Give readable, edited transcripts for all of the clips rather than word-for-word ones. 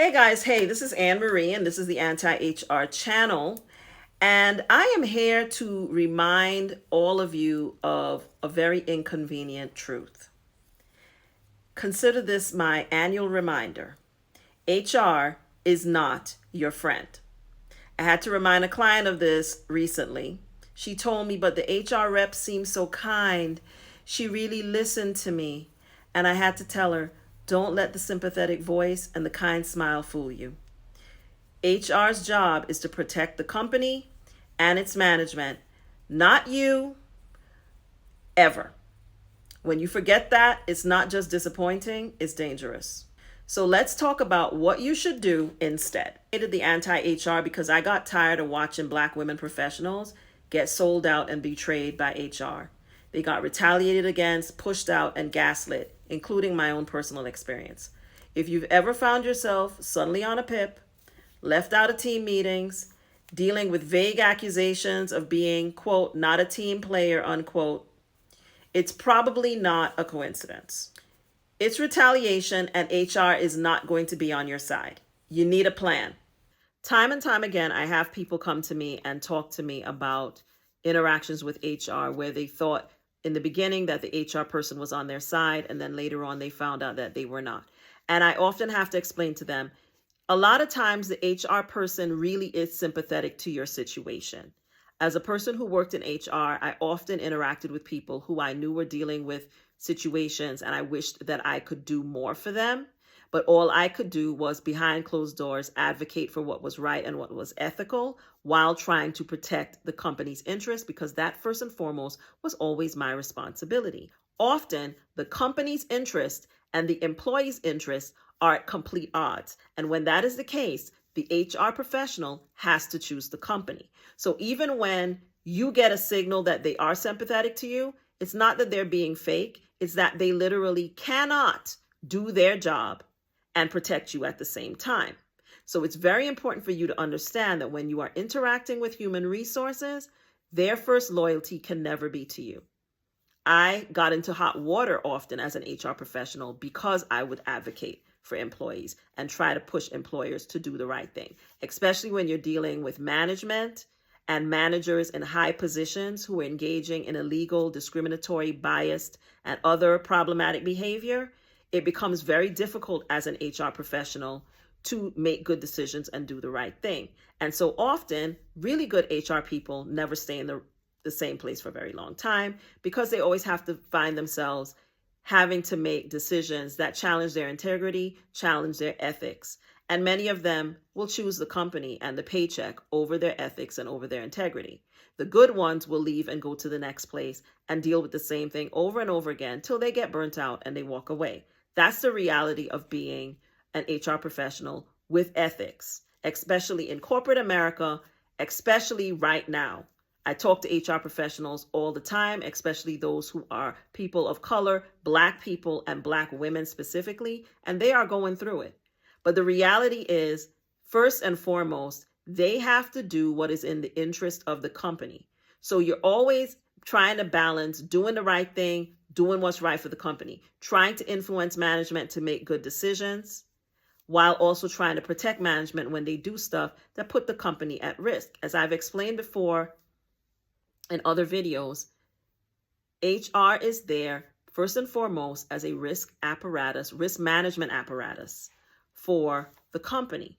Hey guys, hey, this is Anne Marie, and this is the Anti HR channel. And I am here to remind all of you of a very inconvenient truth. Consider this my annual reminder: HR is not your friend. I had to remind a client of this recently. She told me, but the HR rep seemed so kind. She really listened to me. And I had to tell her, don't let the sympathetic voice and the kind smile fool you. HR's job is to protect the company and its management, not you, ever. When you forget that, it's not just disappointing, it's dangerous. So let's talk about what you should do instead. I did the anti-HR because I got tired of watching Black women professionals get sold out and betrayed by HR. They got retaliated against, pushed out, and gaslit, including my own personal experience. If you've ever found yourself suddenly on a PIP, left out of team meetings, dealing with vague accusations of being, quote, not a team player, unquote, it's probably not a coincidence. It's retaliation, and HR is not going to be on your side. You need a plan. Time and time again, I have people come to me and talk to me about interactions with HR where they thought in the beginning that the HR person was on their side, and then later on they found out that they were not. And I often have to explain to them, a lot of times the HR person really is sympathetic to your situation. As a person who worked in HR, I often interacted with people who I knew were dealing with situations, and I wished that I could do more for them. But all I could do was, behind closed doors, advocate for what was right and what was ethical while trying to protect the company's interests, because that, first and foremost, was always my responsibility. Often, the company's interest and the employee's interest are at complete odds. And when that is the case, the HR professional has to choose the company. So even when you get a signal that they are sympathetic to you, it's not that they're being fake, it's that they literally cannot do their job and protect you at the same time. So it's very important for you to understand that when you are interacting with human resources, their first loyalty can never be to you. I got into hot water often as an HR professional because I would advocate for employees and try to push employers to do the right thing, especially when you're dealing with management and managers in high positions who are engaging in illegal, discriminatory, biased, and other problematic behavior. It becomes very difficult as an HR professional to make good decisions and do the right thing. And so often, really good HR people never stay in the same place for a very long time because they always have to find themselves having to make decisions that challenge their integrity, challenge their ethics. And many of them will choose the company and the paycheck over their ethics and over their integrity. The good ones will leave and go to the next place and deal with the same thing over and over again till they get burnt out and they walk away. That's the reality of being an HR professional with ethics, especially in corporate America, especially right now. I talk to HR professionals all the time, especially those who are people of color, Black people, and Black women specifically, and they are going through it. But the reality is, first and foremost, they have to do what is in the interest of the company. So you're always trying to balance doing the right thing, doing what's right for the company, trying to influence management to make good decisions, while also trying to protect management when they do stuff that put the company at risk. As I've explained before in other videos, HR is there first and foremost as a risk management apparatus for the company.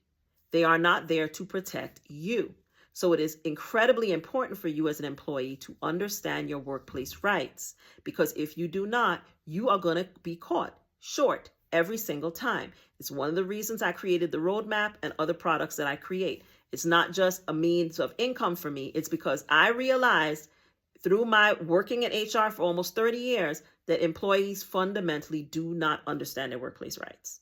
They are not there to protect you. So it is incredibly important for you as an employee to understand your workplace rights, because if you do not, you are going to be caught short every single time. It's one of the reasons I created the roadmap and other products that I create. It's not just a means of income for me. It's because I realized through my working in HR for almost 30 years that employees fundamentally do not understand their workplace rights.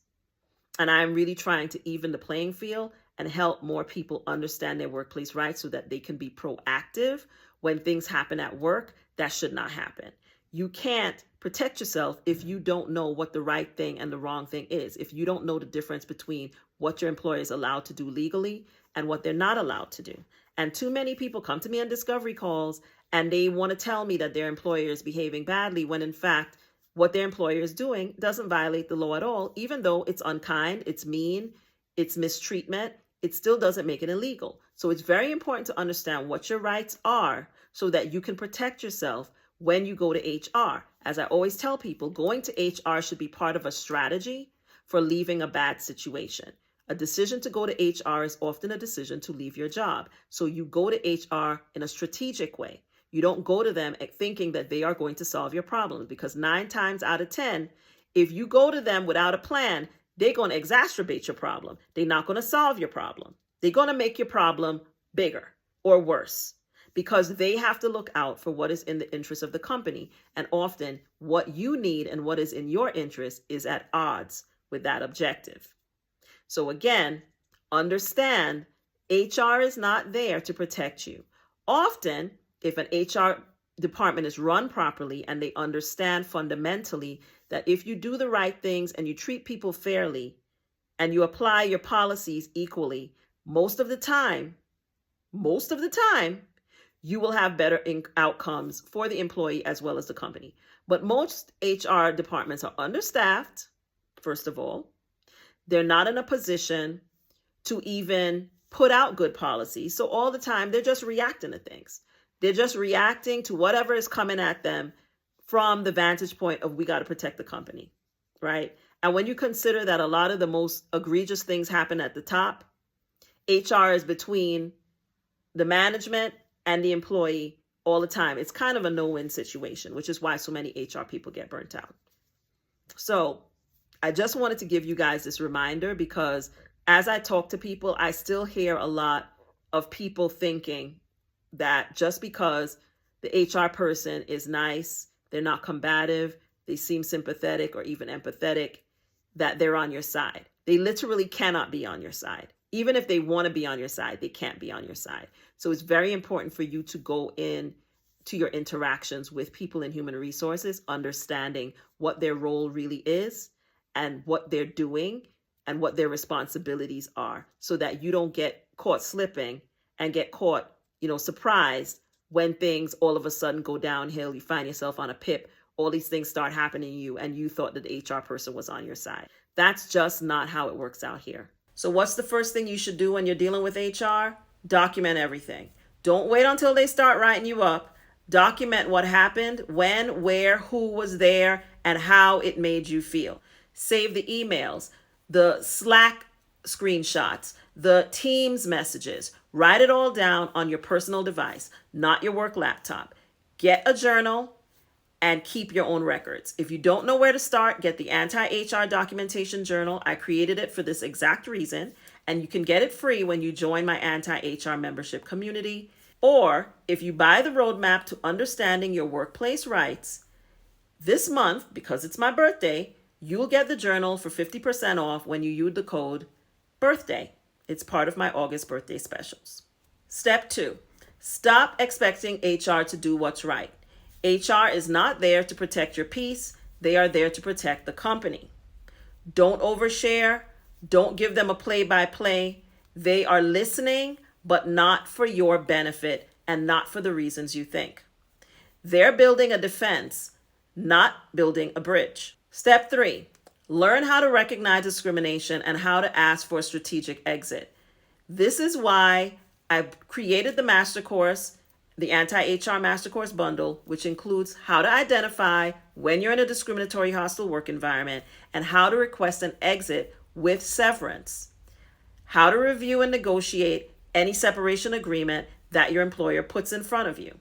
And I'm really trying to even the playing field and help more people understand their workplace rights so that they can be proactive when things happen at work that should not happen. You can't protect yourself if you don't know what the right thing and the wrong thing is. If you don't know the difference between what your employer is allowed to do legally and what they're not allowed to do. And too many people come to me on discovery calls and they want to tell me that their employer is behaving badly when in fact what their employer is doing doesn't violate the law at all, even though it's unkind, it's mean, it's mistreatment, it still doesn't make it illegal. So it's very important to understand what your rights are so that you can protect yourself when you go to HR. As I always tell people, going to HR should be part of a strategy for leaving a bad situation. A decision to go to HR is often a decision to leave your job. So you go to HR in a strategic way. You don't go to them thinking that they are going to solve your problems, because 9 times out of 10, if you go to them without a plan, they're going to exacerbate your problem. They're not going to solve your problem. They're going to make your problem bigger or worse, because they have to look out for what is in the interest of the company. And often what you need and what is in your interest is at odds with that objective. So again, understand HR is not there to protect you. Often, if an HR department is run properly and they understand fundamentally that if you do the right things and you treat people fairly and you apply your policies equally, most of the time, you will have better outcomes for the employee as well as the company. But most HR departments are understaffed, first of all. They're not in a position to even put out good policies. So all the time, they're just reacting to things. They're just reacting to whatever is coming at them from the vantage point of, we got to protect the company, right? And when you consider that a lot of the most egregious things happen at the top, HR is between the management and the employee all the time. It's kind of a no-win situation, which is why so many HR people get burnt out. So I just wanted to give you guys this reminder, because as I talk to people, I still hear a lot of people thinking that just because the HR person is nice, they're not combative, they seem sympathetic or even empathetic, that they're on your side. They literally cannot be on your side. Even if they want to be on your side, they can't be on your side. So it's very important for you to go in to your interactions with people in human resources, understanding what their role really is and what they're doing and what their responsibilities are, so that you don't get caught slipping and get caught, surprised when things all of a sudden go downhill. You find yourself on a pip, all these things start happening to you, and you thought that the HR person was on your side. That's just not how it works out here. So what's the first thing you should do when you're dealing with HR? Document everything. Don't wait until they start writing you up. Document what happened, when, where, who was there, and how it made you feel. Save the emails, the Slack screenshots, the Teams messages. Write it all down on your personal device, not your work laptop. Get a journal and keep your own records. If you don't know where to start, get the Anti-HR Documentation Journal. I created it for this exact reason, and you can get it free when you join my Anti-HR membership community. Or if you buy the roadmap to understanding your workplace rights, this month, because it's my birthday, you'll get the journal for 50% off when you use the code BIRTHDAY. It's part of my August birthday specials. Step 2, stop expecting HR to do what's right. HR is not there to protect your peace. They are there to protect the company. Don't overshare. Don't give them a play-by-play. They are listening, but not for your benefit and not for the reasons you think. They're building a defense, not building a bridge. Step 3, learn how to recognize discrimination and how to ask for a strategic exit. This is why I created the master course, the Anti-HR Master Course Bundle, which includes how to identify when you're in a discriminatory hostile work environment and how to request an exit with severance, how to review and negotiate any separation agreement that your employer puts in front of you.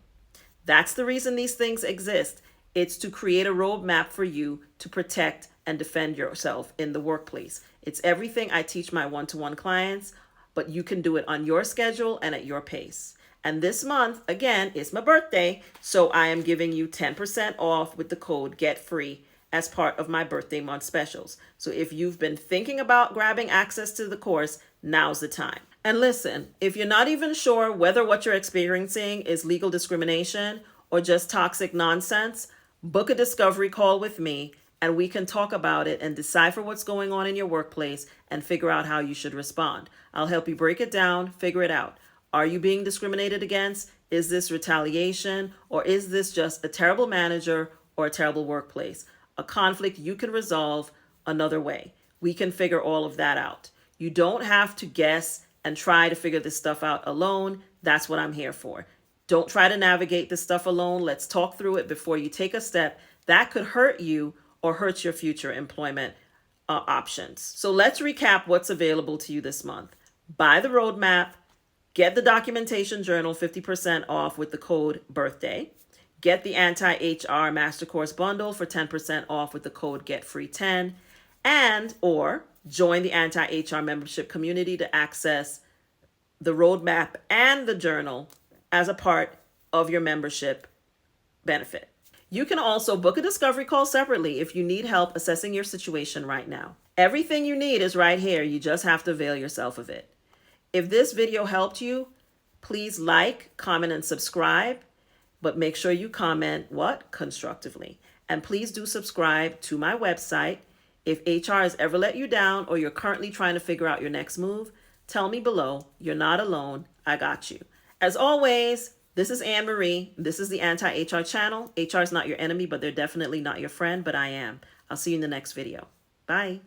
That's the reason these things exist. It's to create a roadmap for you to protect and defend yourself in the workplace. It's everything I teach my one-to-one clients, but you can do it on your schedule and at your pace. And this month, again, is my birthday, so I am giving you 10% off with the code GETFREE as part of my birthday month specials. So if you've been thinking about grabbing access to the course, now's the time. And listen, if you're not even sure whether what you're experiencing is legal discrimination or just toxic nonsense, book a discovery call with me and we can talk about it and decipher what's going on in your workplace and figure out how you should respond. I'll help you break it down, figure it out. Are you being discriminated against? Is this retaliation? Or is this just a terrible manager or a terrible workplace? A conflict you can resolve another way. We can figure all of that out. You don't have to guess and try to figure this stuff out alone. That's what I'm here for. Don't try to navigate this stuff alone. Let's talk through it before you take a step that could hurt you or hurt your future employment options. So let's recap what's available to you this month. Buy the roadmap, get the documentation journal 50% off with the code birthday. Get the anti-HR master course bundle for 10% off with the code GetFree10, and or join the anti-HR membership community to access the roadmap and the journal as a part of your membership benefit. You can also book a discovery call separately if you need help assessing your situation right now. Everything you need is right here. You just have to avail yourself of it. If this video helped you, please like, comment, and subscribe. But make sure you comment what? Constructively. And please do subscribe to my website. If HR has ever let you down or you're currently trying to figure out your next move, tell me below. You're not alone. I got you. As always, this is Anne Marie. This is the Anti-HR channel. HR is not your enemy, but they're definitely not your friend, but I am. I'll see you in the next video. Bye.